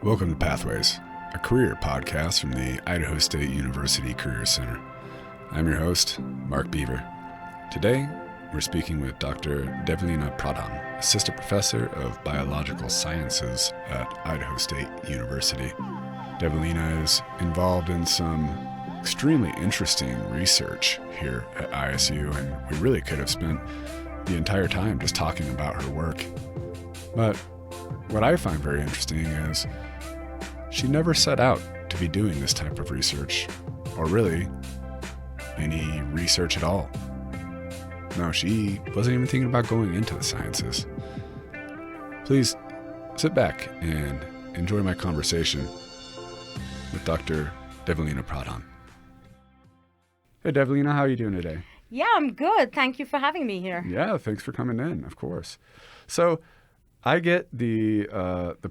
Welcome to Pathways, a career podcast from the Idaho State University Career Center. I'm your host, Mark Beaver. Today, we're speaking with Dr. Devaleena Pradhan, Assistant Professor of Biological Sciences at Idaho State University. Devaleena is involved in some extremely interesting research here at ISU, and we really could have spent the entire time just talking about her work. But what I find very interesting is she never set out to be doing this type of research, or really any research at all. No, she wasn't even thinking about going into the sciences. Please sit back and enjoy my conversation with Dr. Devaleena Pradhan. Hey Devaleena, how are you doing today? Yeah, I'm good. Thank you for having me here. Yeah, thanks for coming in, of course. So I get the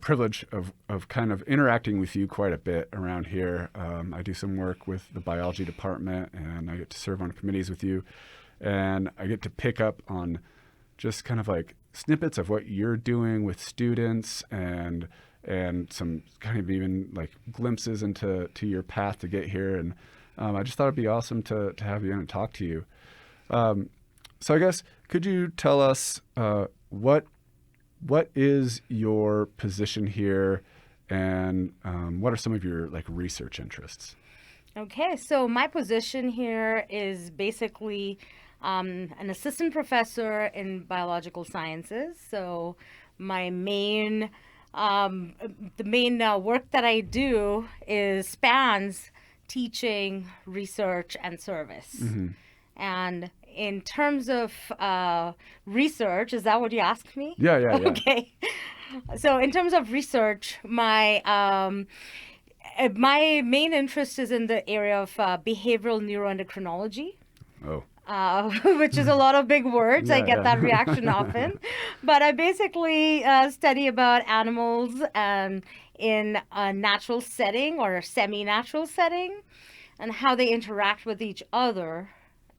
privilege of kind of interacting with you quite a bit around here. I do some work with the biology department, and I get to serve on committees with you. And I get to pick up on just kind of like snippets of what you're doing with students and some kind of even like glimpses into your path to get here. And I just thought it'd be awesome to have you in and talk to you. So I guess, could you tell us what is your position here, and what are some of your like research interests? Okay, so my position here is basically an assistant professor in biological sciences. So my main work that I do spans teaching, research, and service. Mm-hmm. And in terms of research, is that what you asked me? Yeah. Okay. So in terms of research, my main interest is in the area of behavioral neuroendocrinology. Oh. Which is a lot of big words. Yeah, I get that reaction often. But I basically study about animals in a natural setting or a semi-natural setting, and how they interact with each other,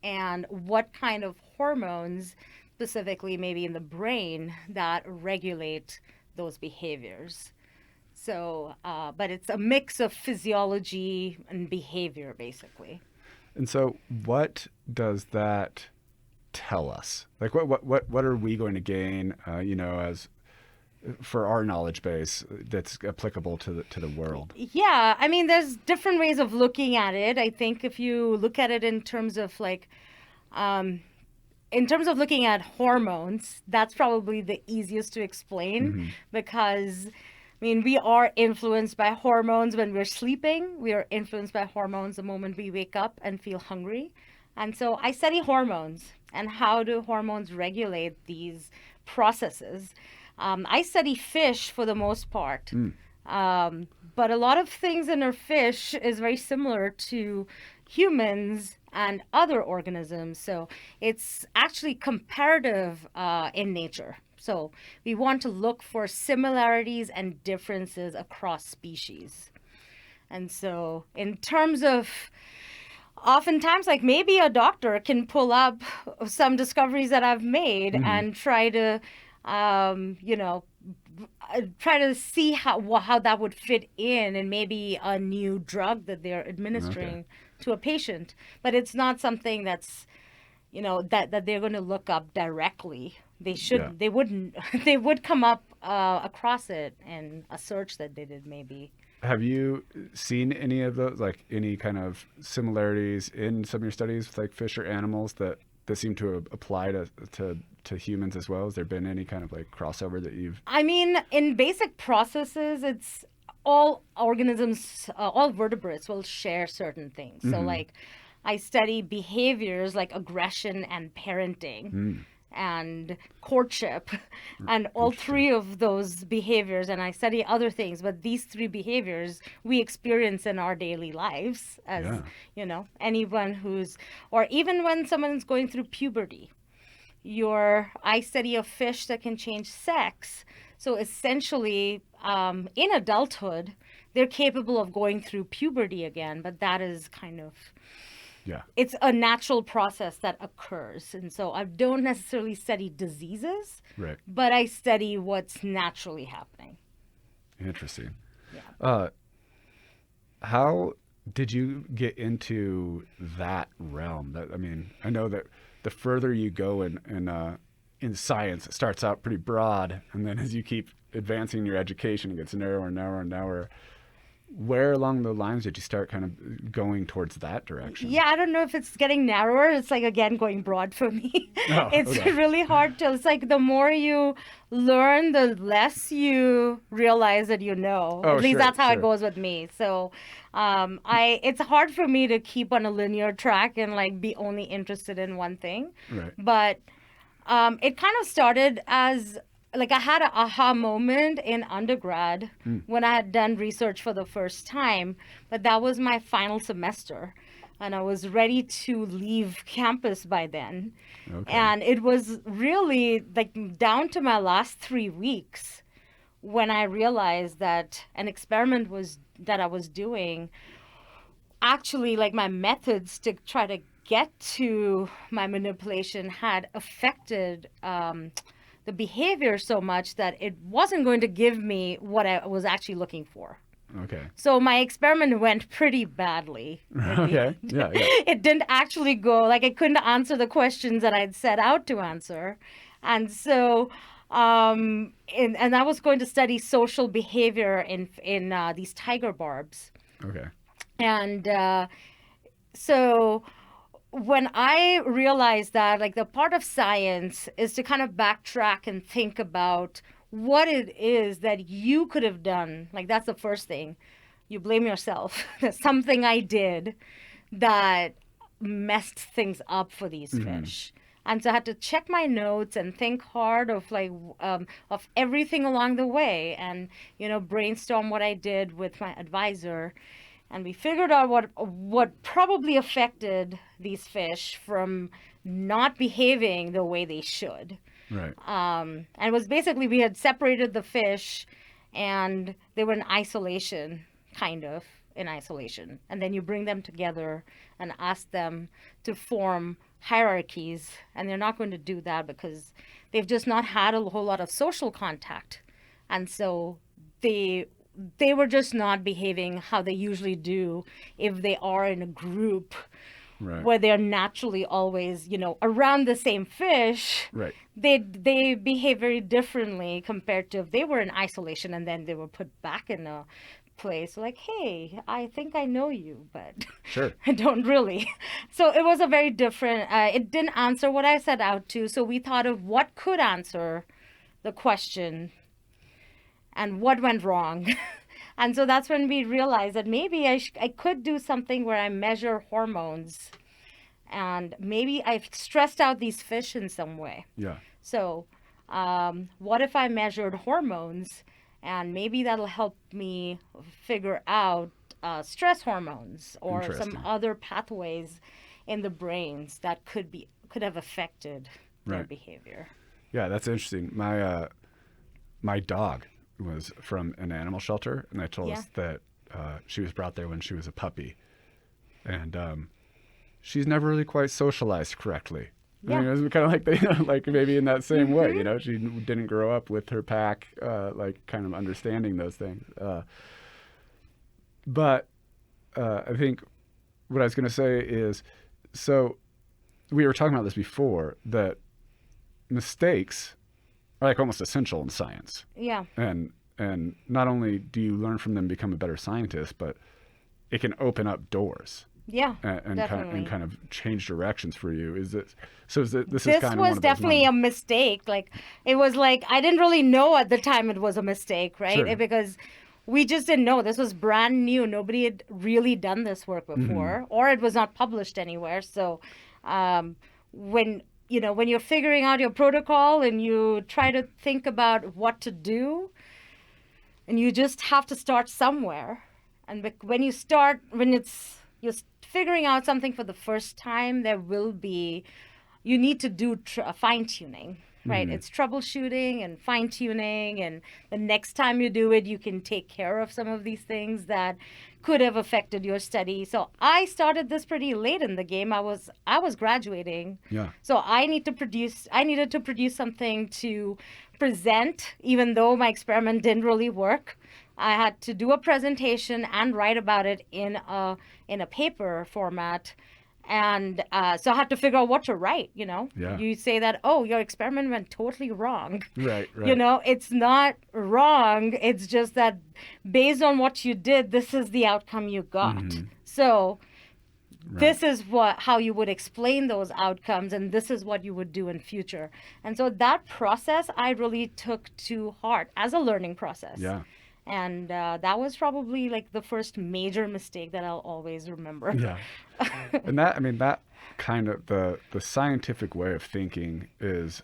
and what kind of hormones, specifically maybe in the brain, that regulate those behaviors. So, but it's a mix of physiology and behavior, basically. And so what does that tell us? Like what are we going to gain, as for our knowledge base that's applicable to the world? Yeah, I mean, there's different ways of looking at it. I think if you look at it in terms of looking at hormones, that's probably the easiest to explain. Mm-hmm. Because, I mean, we are influenced by hormones when we're sleeping. We are influenced by hormones the moment we wake up and feel hungry. And so I study hormones and how do hormones regulate these processes. I study fish for the most part, but a lot of things in our fish is very similar to humans and other organisms. So it's actually comparative in nature. So we want to look for similarities and differences across species. And so in terms of oftentimes, like maybe a doctor can pull up some discoveries that I've made mm-hmm. and try to try to see how that would fit in maybe a new drug that they're administering to a patient. But it's not something that's, that they're going to look up directly. They should, yeah. They would come up across it in a search that they did maybe. Have you seen any of those, like any kind of similarities in some of your studies with like fish or animals that seem to apply to humans as well? Has there been any kind of like crossover that you've... I mean, in basic processes, it's all organisms, all vertebrates will share certain things. Mm-hmm. So like I study behaviors like aggression and parenting and courtship and all three of those behaviors. And I study other things, but these three behaviors we experience in our daily lives as, anyone or even when someone's going through puberty. I study a fish that can change sex. So essentially, in adulthood, they're capable of going through puberty again, but that is kind of Yeah. It's a natural process that occurs. And so I don't necessarily study diseases, right, but I study what's naturally happening. Interesting. Yeah. How did you get into that realm? I mean, I know that the further you go in science, it starts out pretty broad, and then as you keep advancing your education, it gets narrower and narrower and narrower. Where along the lines did you start kind of going towards that direction? Yeah, I don't know if it's getting narrower. It's like, again, going broad for me. Oh, It's okay. really hard to, it's like the more you learn, the less you realize that you know. Oh, At least sure, that's how it sure. goes with me. So, it's hard for me to keep on a linear track and like be only interested in one thing. Right. But it kind of started as like I had an aha moment in undergrad when I had done research for the first time, but that was my final semester. And I was ready to leave campus by then. Okay. And it was really like down to my last 3 weeks when I realized that an experiment was that I was doing actually like my methods to try to get to my manipulation had affected the behavior so much that it wasn't going to give me what I was actually looking for. Okay. So my experiment went pretty badly. Okay. Yeah. Yeah. It didn't actually go, like I couldn't answer the questions that I'd set out to answer. And so, and I was going to study social behavior in these tiger barbs. Okay. And so when I realized that, like, the part of science is to kind of backtrack and think about what it is that you could have done. Like, that's the first thing. You blame yourself. There's something I did that messed things up for these fish. And so I had to check my notes and think hard of like of everything along the way, and brainstorm what I did with my advisor. And we figured out what probably affected these fish from not behaving the way they should. Right. And it was basically we had separated the fish, and they were in isolation, kind of in isolation. And then you bring them together and ask them to form hierarchies. And they're not going to do that because they've just not had a whole lot of social contact. And so they were just not behaving how they usually do if they are in a group. Right. Where they're naturally always, around the same fish. Right. They behave very differently compared to if they were in isolation and then they were put back in a place. Like, hey, I think I know you, but Sure. I don't really. So it was a very different. It didn't answer what I set out to. So we thought of what could answer the question and what went wrong. And so that's when we realized that maybe I could do something where I measure hormones, and maybe I've stressed out these fish in some way. Yeah. So what if I measured hormones, and maybe that'll help me figure out stress hormones or some other pathways in the brains that could have affected their behavior. Yeah, that's interesting. My dog was from an animal shelter, and they told us that she was brought there when she was a puppy, and she's never really quite socialized correctly. Yeah. I mean, it was kind of like like maybe in that same way, she didn't grow up with her pack, like kind of understanding those things. But I think what I was going to say is, so we were talking about this before, that mistakes are like almost essential in science. Yeah. And not only do you learn from them, become a better scientist, but it can open up doors. Yeah, and definitely. kind of change directions for you. This is kind of This one of was those definitely a moments. mistake. Like, it was like I didn't really know at the time it was a mistake, right? Sure. Because we just didn't know. This was brand new. Nobody had really done this work before, or it was not published anywhere. So when you're figuring out your protocol and you try to think about what to do, and you just have to start somewhere. And when you're figuring out something for the first time, you need to do fine tuning, right? It's troubleshooting and fine tuning, and the next time you do it, you can take care of some of these things that could have affected your study. So I started this pretty late in the game. I was graduating. Yeah. So I needed to produce something to present, even though my experiment didn't really work. I had to do a presentation and write about it in a paper format. And so I had to figure out what to write, Yeah. You say that, oh, your experiment went totally wrong. Right, right. It's not wrong. It's just that based on what you did, this is the outcome you got. So this is how you would explain those outcomes, and this is what you would do in future. And so that process I really took to heart as a learning process. Yeah. And that was probably like the first major mistake that I'll always remember. Yeah. And that kind of the scientific way of thinking is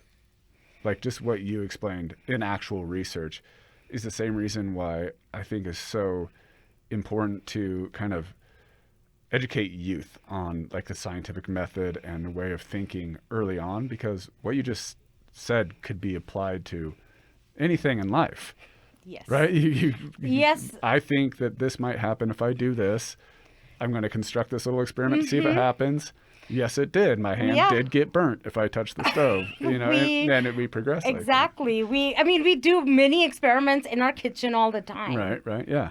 like just what you explained in actual research is the same reason why I think is so important to kind of educate youth on like the scientific method and the way of thinking early on, because what you just said could be applied to anything in life. Yes. Right? Yes. I think that this might happen if I do this. I'm going to construct this little experiment, see if it happens. Yes, it did. My hand did get burnt if I touched the stove, and then we progress. Exactly. We do mini experiments in our kitchen all the time. Right, yeah.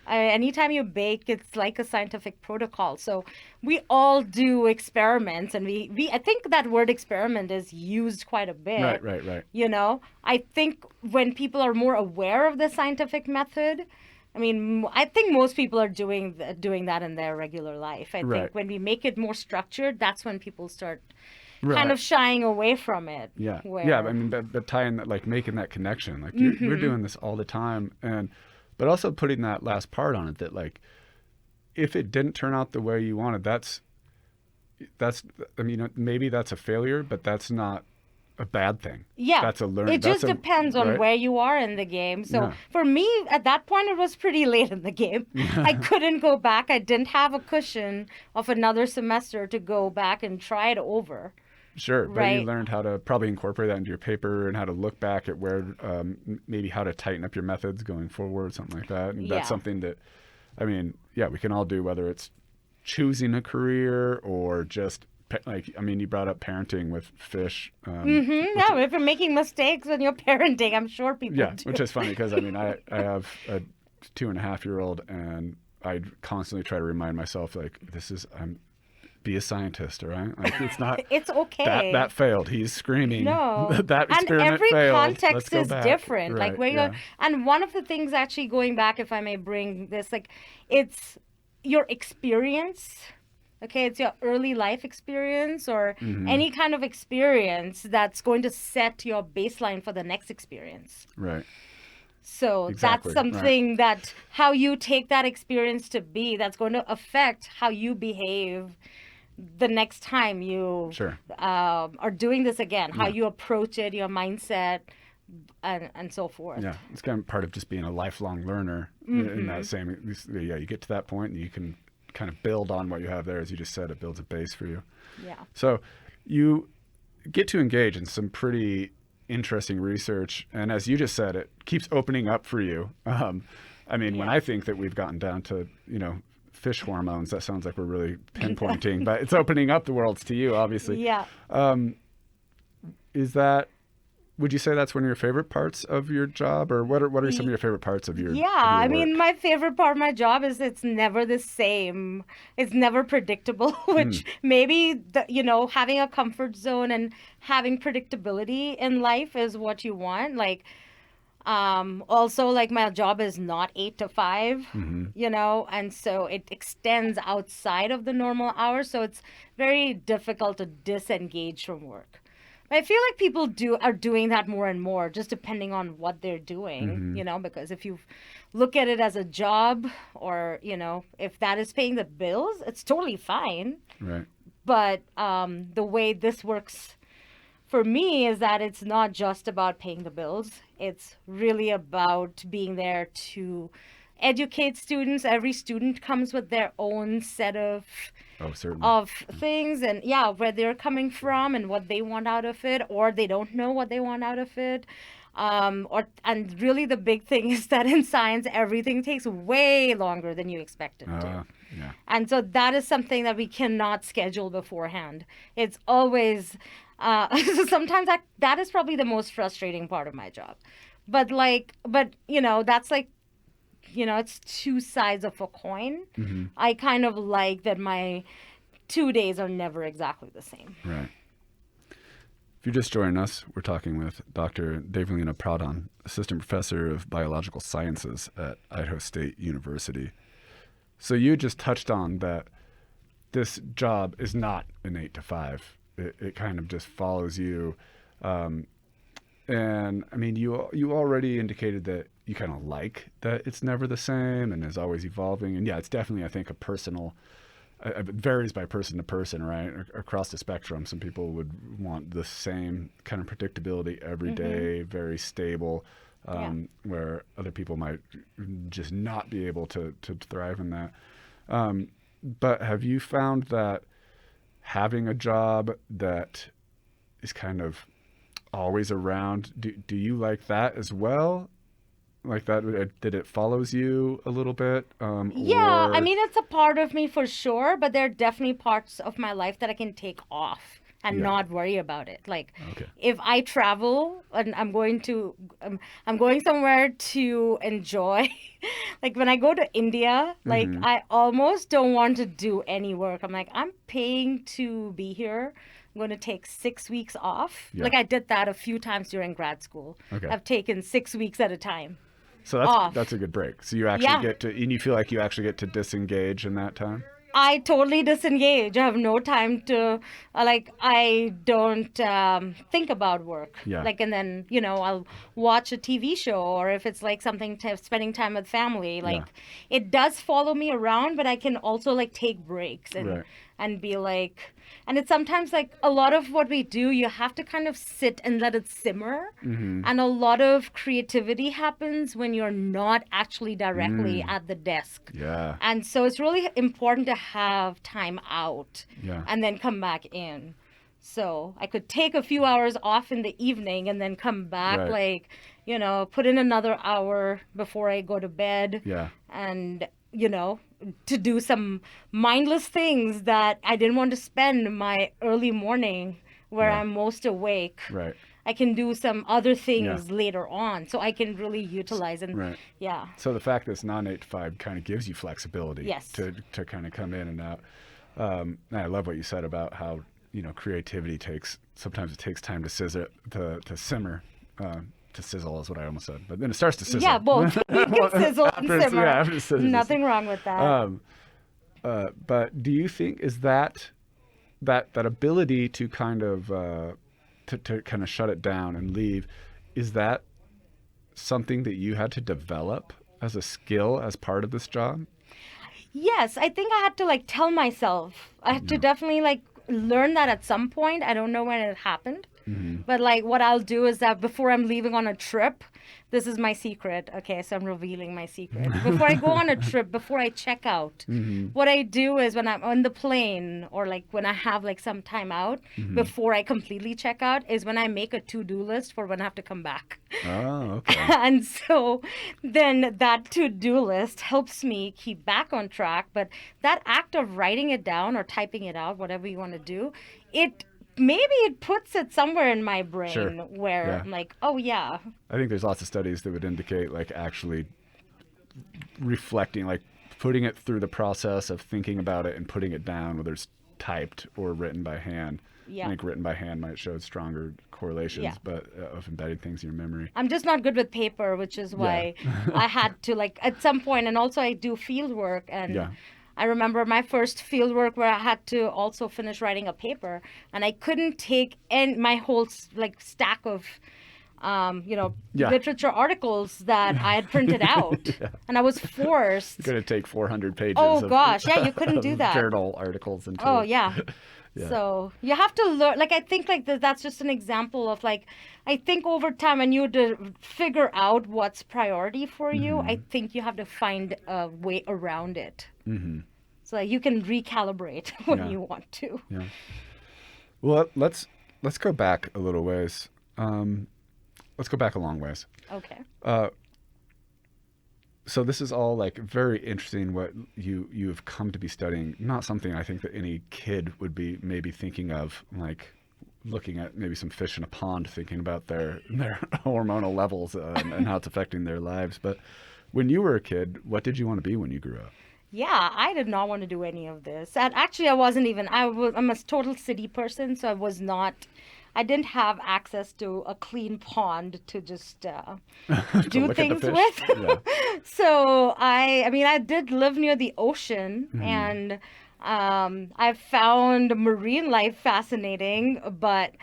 Anytime you bake, it's like a scientific protocol. So we all do experiments, and I think that word experiment is used quite a bit. Right. I think when people are more aware of the scientific method, I think most people are doing that in their regular life. I think when we make it more structured, that's when people start kind of shying away from it. Yeah, but tying that, like making that connection, like you're doing this all the time, but also putting that last part on it that like, if it didn't turn out the way you wanted, that's maybe that's a failure, but that's not a bad thing. Yeah, that's a learning. It just depends on where you are in the game. So for me, at that point, it was pretty late in the game. I couldn't go back. I didn't have a cushion of another semester to go back and try it over. Sure, but you learned how to probably incorporate that into your paper and how to look back at where maybe how to tighten up your methods going forward, something like that. And that's something that, we can all do, whether it's choosing a career or just you brought up parenting with fish. If you're making mistakes when you're parenting, I'm sure people do. Which is funny because I have a 2.5-year-old, and I constantly try to remind myself like be a scientist, all right? Like it's not. It's okay. That failed. He's screaming. No, that experiment failed. And every context is back. different. Right, like where you're, and one of the things actually going back, if I may bring this, like it's your experience. Okay, it's your early life experience or any kind of experience that's going to set your baseline for the next experience. Right. So that's something that how you take that experience to be, that's going to affect how you behave the next time you are doing this again, how you approach it, your mindset, and so forth. Yeah, it's kind of part of just being a lifelong learner in that same, you get to that point and you can kind of build on what you have there. As you just said, it builds a base for you. Yeah. So you get to engage in some pretty interesting research, and as you just said, it keeps opening up for you. When I think that we've gotten down to fish hormones, that sounds like we're really pinpointing, but it's opening up the worlds to you, obviously. Yeah. Would you say that's one of your favorite parts of your job, or what are some of your favorite parts of your? Yeah, of your work? My favorite part of my job is it's never the same. It's never predictable, which maybe having a comfort zone and having predictability in life is what you want. Like, also like my job is not 8 to 5, and so it extends outside of the normal hours. So it's very difficult to disengage from work. I feel like people are doing that more and more, just depending on what they're doing, because if you look at it as a job or, if that is paying the bills, it's totally fine. Right. But the way this works for me is that it's not just about paying the bills. It's really about being there to educate students. Every student comes with their own set of things, and where they're coming from and what they want out of it, or they don't know what they want out of it. And really the big thing is that in science, everything takes way longer than you expect it to. Yeah. And so that is something that we cannot schedule beforehand. It's always, sometimes that is probably the most frustrating part of my job. But that's like it's two sides of a coin. Mm-hmm. I kind of like that my 2 days are never exactly the same. Right. If you're just joining us, we're talking with Dr. Devaleena Pradhan, Assistant Professor of Biological Sciences at Idaho State University. So you just touched on that this job is not an 8 to 5. It kind of just follows you. And I mean, you already indicated that you kind of like that it's never the same and is always evolving. And yeah, it's definitely, I think, a personal, it varies by person to person, right? Across the spectrum, some people would want the same kind of predictability every day, very stable, where other people might just not be able to thrive in that. But have you found that having a job that is kind of always around, do you like that as well? Like that it follows you a little bit? Yeah, I mean, it's a part of me for sure, but there are definitely parts of my life that I can take off and not worry about it. Like, if I travel and I'm going somewhere to enjoy, like when I go to India, like I almost don't want to do any work. I'm like, I'm paying to be here. I'm going to take 6 weeks off. Like I did that a few times during grad school. I've taken 6 weeks at a time. So that's a good break. So you actually get to, and you feel like you actually get to disengage in that time? I totally disengage. I have no time to, I don't think about work. Yeah. Like, and then, I'll watch a TV show, or if it's like something spending time with family, like it does follow me around, but I can also like take breaks and be like, and it's sometimes like a lot of what we do, you have to kind of sit and let it simmer. And a lot of creativity happens when you're not actually directly at the desk. Yeah. And so it's really important to have time out and then come back in. So I could take a few hours off in the evening and then come back, put in another hour before I go to bed. Yeah. And, to do some mindless things that I didn't want to spend my early morning where I'm most awake. Right. I can do some other things later on, so I can really utilize and So the fact that it's not 8 to 5 kind of gives you flexibility to kind of come in and out. And I love what you said about how creativity sometimes it takes time to simmer. To sizzle is what I almost said, but then it starts to sizzle. Yeah, both. You can sizzle and simmer. After it sizzles. Nothing wrong with that. But do you think is that ability to kind of to kind of shut it down and leave, is that something that you had to develop as a skill as part of this job? Yes, I think I had to tell myself. I had to definitely learn that at some point. I don't know when it happened. But what I'll do is that before I'm leaving on a trip, this is my secret. Okay, so I'm revealing my secret. Before I go on a trip, before I check out, what I do is when I'm on the plane or when I have some time out, before I completely check out, is when I make a to-do list for when I have to come back. Oh, okay. And so then that to-do list helps me keep back on track. But that act of writing it down or typing it out, whatever you want to do, maybe it puts it somewhere in my brain where I'm like, oh, yeah. I think there's lots of studies that would indicate actually reflecting, putting it through the process of thinking about it and putting it down, whether it's typed or written by hand. I think written by hand might show stronger correlations, but of embedding things in your memory. I'm just not good with paper, which is why I had to at some point, and also I do field work and I remember my first field work where I had to also finish writing a paper, and I couldn't take my whole stack of literature articles that I had printed out, and I was forced. It's going to take 400 pages. Oh gosh, you couldn't do that. Journal articles and. Oh yeah. So you have to learn. I think that's just an example of I think over time when you figure out what's priority for you, I think you have to find a way around it. So you can recalibrate when you want to. Yeah. Well, let's go back a little ways. Let's go back a long ways. Okay. So this is all very interesting what you've come to be studying. Not something I think that any kid would be maybe thinking of, looking at maybe some fish in a pond, thinking about their hormonal levels and how it's affecting their lives. But When you were a kid, what did you want to be when you grew up? Yeah, I did not want to do any of this. And actually, I wasn't even, I'm a total city person, so I didn't have access to a clean pond to just To do look at the things fish? with. Yeah. So I mean, I did live near the ocean, and I found marine life fascinating, but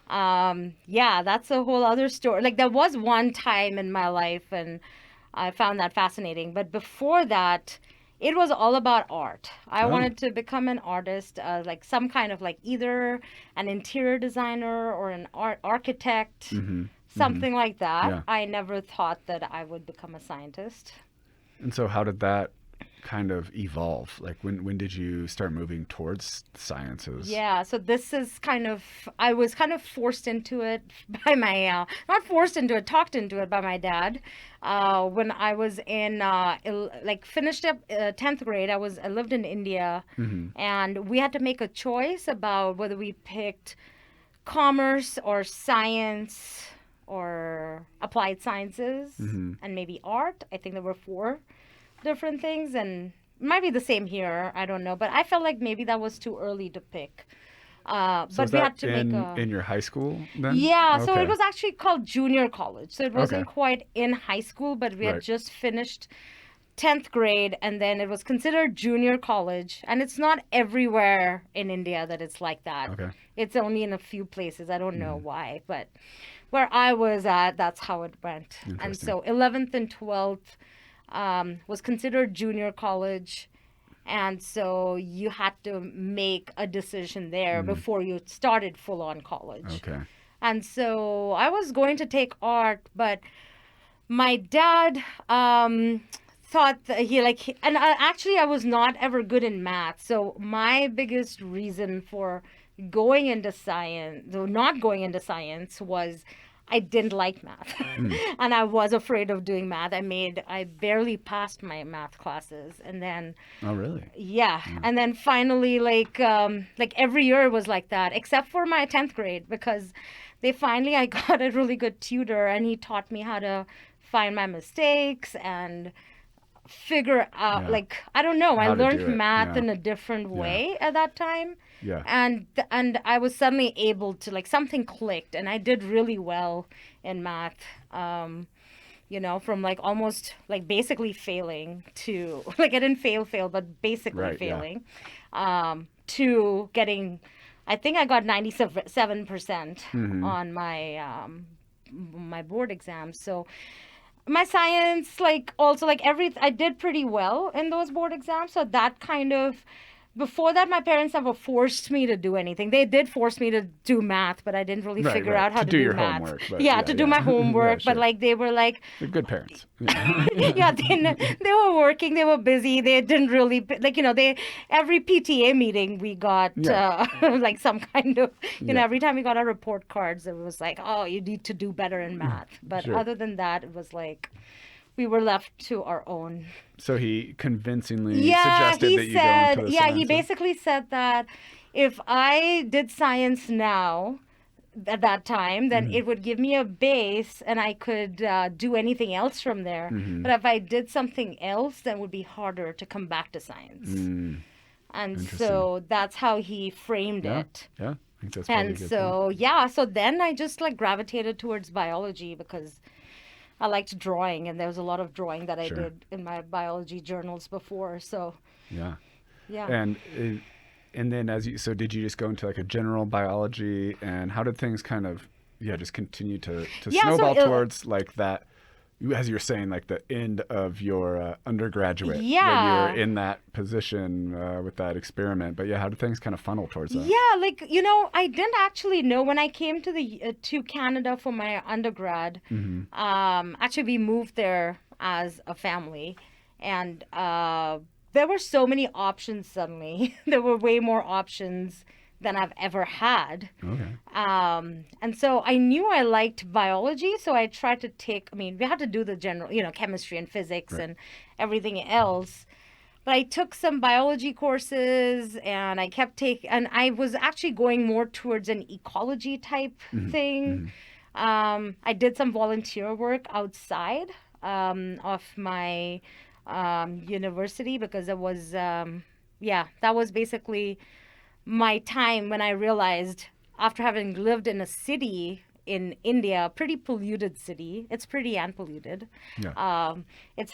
yeah, that's a whole other story. Like there was one time in my life, and I found that fascinating. But before that, it was all about art. I Oh. wanted to become an artist, like some kind of like either an interior designer or an architect, something like that. Yeah. I never thought that I would become a scientist. And so how did that kind of evolve? Like when did you start moving towards sciences? Yeah, so this is I was kind of forced into it by not forced into it, talked into it by my dad. When I was finished up 10th grade, I lived in India, and we had to make a choice about whether we picked commerce or science or applied sciences and maybe art. I think there were four different things, and it might be the same here. I don't know, but I felt like maybe that was too early to pick. So But was we that had to make a in your high school then? yeah. So Okay. it was actually called junior college. So it wasn't Okay. quite in high school, but we had Right. just finished 10th grade, and then it was considered junior college. And it's not everywhere in India that it's like that. Okay. It's only in a few places. I don't know why, but where I was at, that's how it went. And Interesting. so 11th and 12th was considered junior college. And so you had to make a decision there before you started full on college. Okay. And so I was going to take art, but my dad thought that actually I was not ever good in math. So my biggest reason for going into science, though not going into science, was I didn't like math. And I was afraid of doing math. I barely passed my math classes. And then Oh, really? yeah. And then finally, like every year was like that, except for my 10th grade, because I got a really good tutor, and he taught me how to find my mistakes and figure out, Yeah. I don't know, I How to do learned it, math yeah. in a different way at that time. Yeah. And I was suddenly able to, something clicked, and I did really well in math. From almost basically failing to I didn't fail, but basically Right, yeah. failing, to getting, I think I got 97% on my board exams. So my science, I did pretty well in those board exams. So that kind of, before that, my parents never forced me to do anything. They did force me to do math, but I didn't really Right, figure right. out how To to do do your math. homework, but Yeah, yeah, to do yeah. my homework. Yeah, But sure. they were like, They're good parents. Yeah. yeah, they were working, they were busy, they didn't really every PTA meeting we got Yeah. some kind of Yeah. every time we got our report cards, it was like, oh, you need to do better in math. But Sure. other than that, it was like we were left to our own. So he convincingly Yeah, suggested he that you said, go into the yeah, he sciences? basically said that if I did science now, at that time, then it would give me a base, and I could do anything else from there. But if I did something else, then it would be harder to come back to science. And so that's how he framed Yeah. it. Yeah. I think that's probably a And good so, point. yeah, so then I just gravitated towards biology because I liked drawing, and there was a lot of drawing that I Sure. did in my biology journals before. So, Yeah. yeah. And then so did you just go into a general biology, and how did things kind of just continue to Yeah, so snowball it- towards that, as you're saying, the end of your undergraduate, when Yeah. you're in that position with that experiment? But yeah, how did things kind of funnel towards that? Yeah, I didn't actually know when I came to Canada for my undergrad. Actually, we moved there as a family, and there were so many options suddenly. There were way more options than I've ever had. Okay. And so I knew I liked biology, so I tried to we had to do the general, chemistry and physics and everything else. But I took some biology courses, and I kept and I was actually going more towards an ecology type thing. I did some volunteer work outside of my university, because it was, that was basically my time when I realized, after having lived in a city in India, a pretty polluted city. It's pretty unpolluted. Yeah. It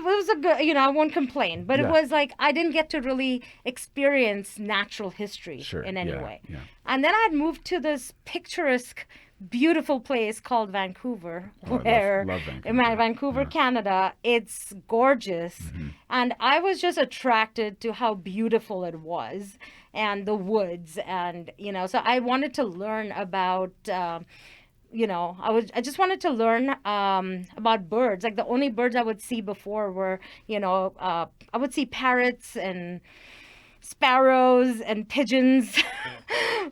was a good, I won't complain, but it Yeah. was like I didn't get to really experience natural history Sure. in any Yeah. way. Yeah. And then I had moved to this picturesque, beautiful place called Vancouver, Oh, where love in my Vancouver. Vancouver, Yeah. Canada, it's gorgeous. Mm-hmm. And I was just attracted to how beautiful it was, and the woods, and so I wanted to learn about I just wanted to learn about birds. Like, the only birds I would see before were I would see parrots and sparrows and pigeons,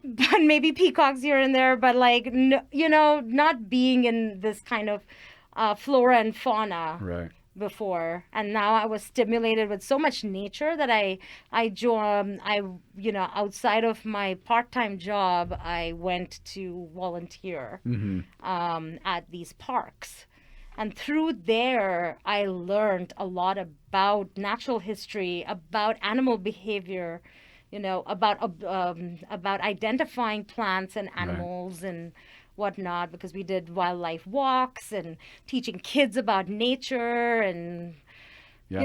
but maybe peacocks here and there, but like not being in this kind of flora and fauna Right. before. And now I was stimulated with so much nature that outside of my part-time job, I went to volunteer Mm-hmm. at these parks. And through there, I learned a lot about natural history, about animal behavior, about identifying plants and animals and whatnot, because we did wildlife walks and teaching kids about nature and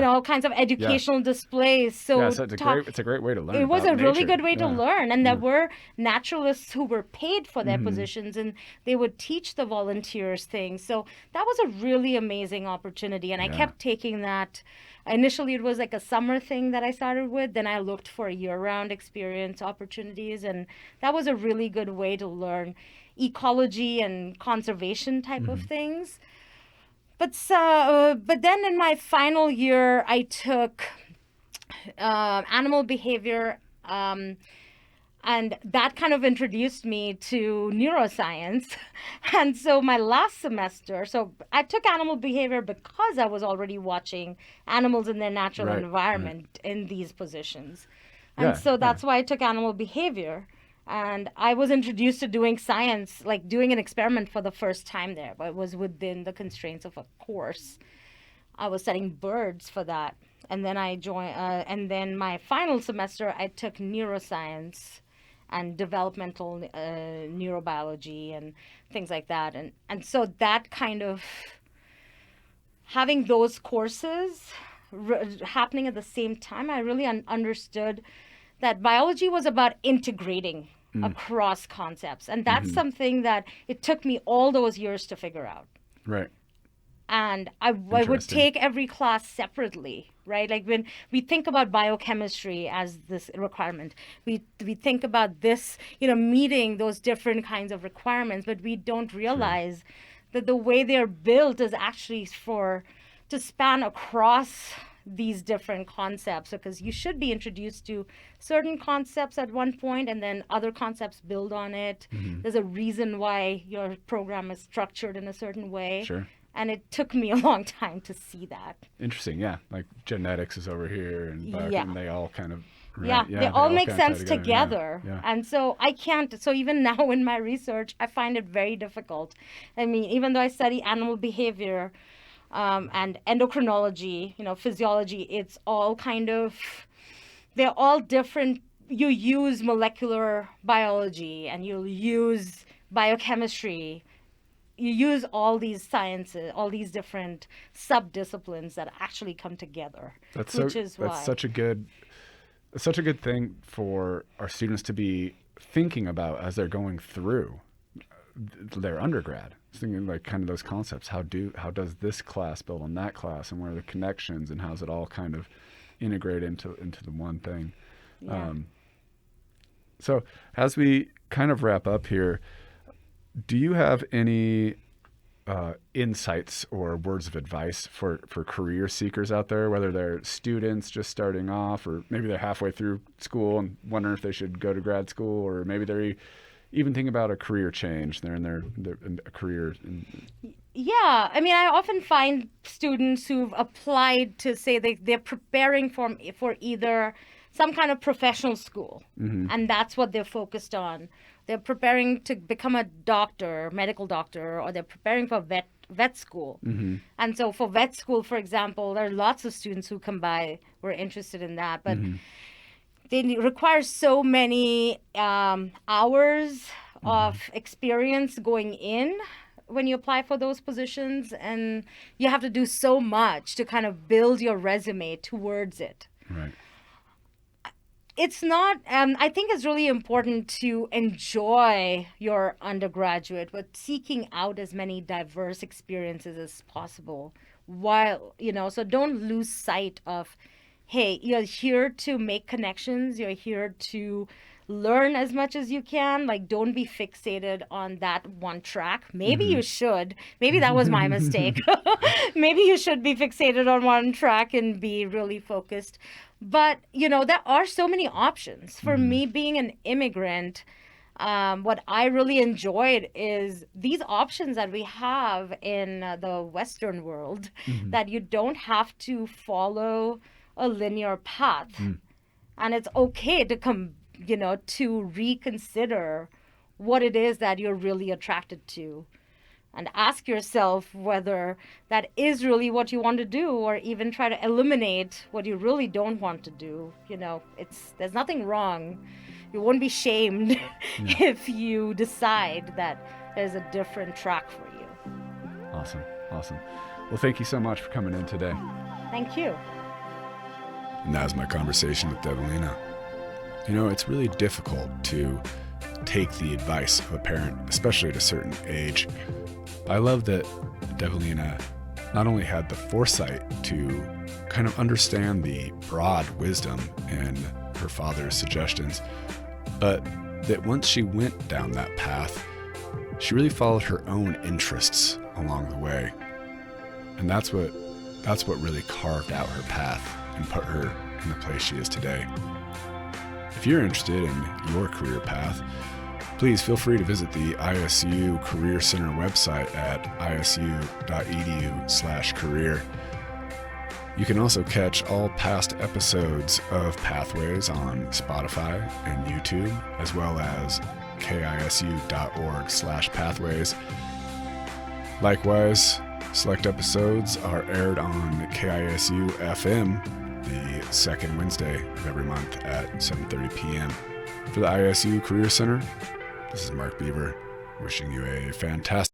all kinds of educational displays. So it's a great way to learn. It was about a really nature. good way to Yeah. learn. And there were naturalists who were paid for their positions, and they would teach the volunteers things. So that was a really amazing opportunity. And I kept taking that. Initially, it was like a summer thing that I started with. Then I looked for year-round experience opportunities. And that was a really good way to learn ecology and conservation type of things. But then in my final year, I took animal behavior, and that kind of introduced me to neuroscience. And so my last semester, so I took animal behavior because I was already watching animals in their natural environment in these positions. And so that's why I took animal behavior. And I was introduced to doing science, like doing an experiment for the first time there, but it was within the constraints of a course. I was studying birds for that. And then and then my final semester, I took neuroscience and developmental neurobiology and things like that. And so that kind of, having those courses happening at the same time, I really understood that biology was about integrating across concepts. And that's something that it took me all those years to figure out. Right. And I would take every class separately, right? Like, when we think about biochemistry as this requirement, we think about this, meeting those different kinds of requirements, but we don't realize that the way they're built is actually to span across these different concepts, because you should be introduced to certain concepts at one point and then other concepts build on it. There's a reason why your program is structured in a certain way. Sure. And it took me a long time to see that. Interesting. Yeah. Like genetics is over here and and they all kind of they all make sense together. Yeah. And so so even now in my research, I find it very difficult. I mean, even though I study animal behavior, and endocrinology, physiology, it's all they're all different. You use molecular biology and you'll use biochemistry. You use all these sciences, all these different sub-disciplines that actually come together. That's such a good thing for our students to be thinking about as they're going through their undergrad. Thinking like kind of those concepts. How does this class build on that class, and where are the connections, and how's it all kind of integrate into the one thing? Yeah. So as we kind of wrap up here, do you have any insights or words of advice for career seekers out there, whether they're students just starting off, or maybe they're halfway through school and wondering if they should go to grad school, or maybe they're even thinking about a career change? They're in a career. Yeah, I mean, I often find students who've applied to say they're preparing for either some kind of professional school, and that's what they're focused on, they're preparing to become a doctor, medical doctor, or they're preparing for vet school. And so for vet school, for example, there are lots of students who come by who are interested in that, but they require so many hours of experience going in when you apply for those positions, and you have to do so much to kind of build your resume towards it. Right. It's not, I think it's really important to enjoy your undergraduate with seeking out as many diverse experiences as possible while, so don't lose sight of, hey, you're here to make connections. You're here to learn as much as you can. Like, don't be fixated on that one track. Maybe you should. Maybe that was my mistake. Maybe you should be fixated on one track and be really focused. But, there are so many options. For me, being an immigrant, what I really enjoyed is these options that we have in the Western world, that you don't have to follow a linear path. And it's okay to to reconsider what it is that you're really attracted to, and ask yourself whether that is really what you want to do, or even try to eliminate what you really don't want to do. There's nothing wrong. You won't be shamed if you decide that there's a different track for you. Awesome. Well, thank you so much for coming in today. Thank you. And that was my conversation with Devaleena. It's really difficult to take the advice of a parent, especially at a certain age. I love that Devaleena not only had the foresight to kind of understand the broad wisdom in her father's suggestions, but that once she went down that path, she really followed her own interests along the way. And that's what really carved out her path and put her in the place she is today. If you're interested in your career path, please feel free to visit the ISU Career Center website at isu.edu/career. You can also catch all past episodes of Pathways on Spotify and YouTube, as well as kisu.org/pathways. Likewise, select episodes are aired on KISU FM the second Wednesday of every month at 7:30 p.m. For the ISU Career Center, this is Mark Beaver, wishing you a fantastic